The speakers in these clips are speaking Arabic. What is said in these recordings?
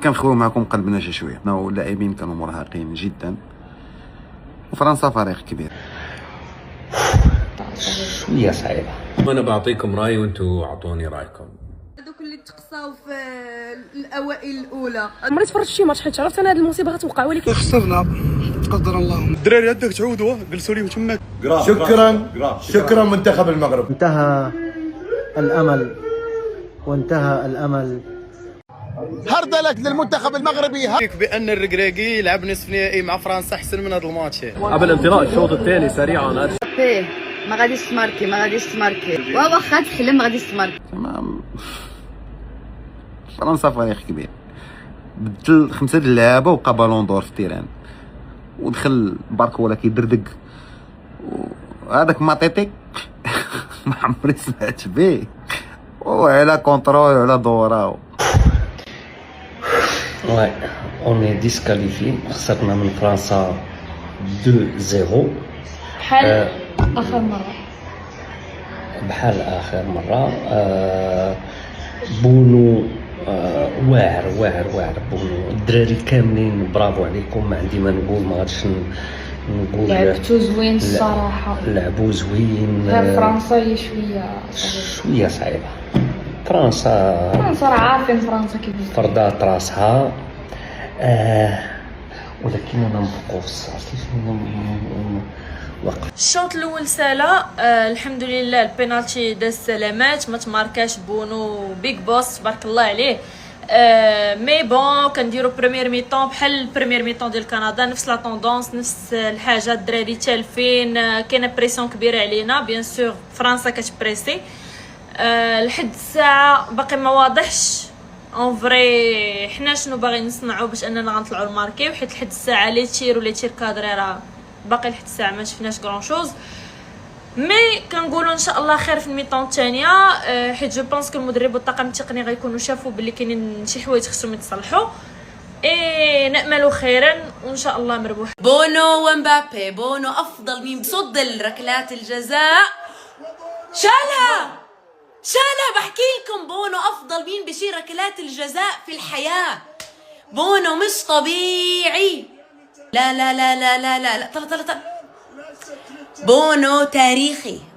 كنخويو معكم قلبنا شي شويه. اللاعبين كانوا مرهقين جدا، وفرنسا فريق كبير. شويه صعيبه. انا بعطيكم راي وانتم اعطوني رايكم. هذوك اللي تقصاو في الاوائل الاولى عمري تفرجت شي ماتش حيت عرفت انا هذه المصيبه غتوقع، ولكن خسرنا قدر الله. الدراري عندك تعودوا جلسوا لي تماك. شكرا منتخب المغرب. انتهى الامل وانتهى الامل. هردلك للمنتخب المغربي. بان الركراكي لعب نصف نهائي مع فرنسا احسن من هذا الماتش. قبل انطلاق الشوط الثاني سريعا ما غاديش تماركي واخا تحلم ما غاديش تماركي. تمام. فرنسا فريق كبير، بدل 5 اللعابه وبقى بالون دور في التيران، ودخل باركولا كيدردق، وهذاك ماتيتي ما عمري سمعت به، وعلى كونترول وعلى دوراو. واي اوني ديسكاليفي، خسرنا من فرنسا 2-0 بحال اخر مره. بونو واعر بونو. الدراري كاملين برافو عليكم، ما عندي ما نقول، ما غاديش نقول. لعبتو زوين الصراحه، لعبوا زوين. غير فرنسا هي شويه صعيبه. فرنسا راه عارفين فرنسا كيف فرضات راسها. ولكن انا مفقوس وقف. الشوط الاول سالا الحمد لله، البينالتي داز سلامات، ما تماركاش بونو بيج بوس تبارك الله عليه. مي بون كنديرو بريمير ميطون بحال البريمير ميطون ديال كندا، نفس لا طوندونس، نفس الحاجه. الدراري تالفين، كاينه بريسيون كبيره علينا. بيان سور فرنسا كتبريسي لحد الساعه باقي ما واضحش اون فري حنا شنو باغيين نصنعوا باش اننا غنطلعوا الماركي، حيت لحد الساعه لي تير ولا تير كادري راه باقي لحد الساعه ما شفناش غران شوز. مي كنقولوا ان شاء الله خير في الميطون الثانيه، حيت جو بونس المدرب والطاقم التقني غيكونوا شافوا باللي كاينين شي حوايج خصهم يتصلحوا. نأمل خيرا وان شاء الله مربوح. بونو ومبابي. بونو افضل مين صد ركلات الجزاء، شالها بحكي لكم. بونو افضل مين بشيل ركلات الجزاء في الحياه. بونو مش طبيعي. لا لا لا لا لا لا, لا. طلع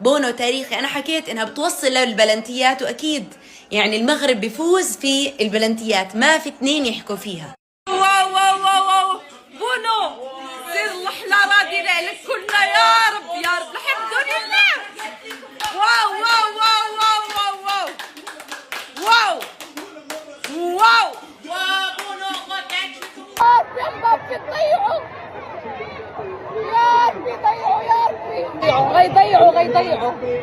بونو تاريخي. انا حكيت انها بتوصل للبلنتيات، واكيد يعني المغرب بيفوز في البلنتيات، ما في 2 يحكوا فيها. واو بونو سير الحلا راضي عليك كلنا يا رب الحمد لله. واو بونو تضيعوا يا ربي، غيضيعوا يا ربي.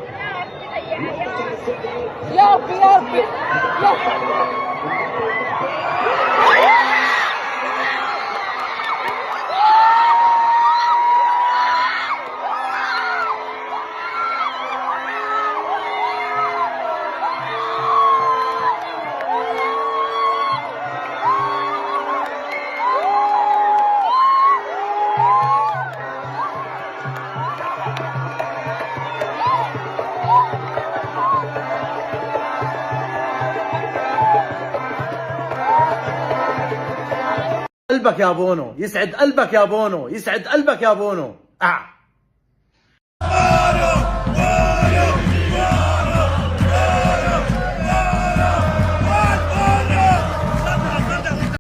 قلبك يا بونو، يسعد قلبك يا بونو.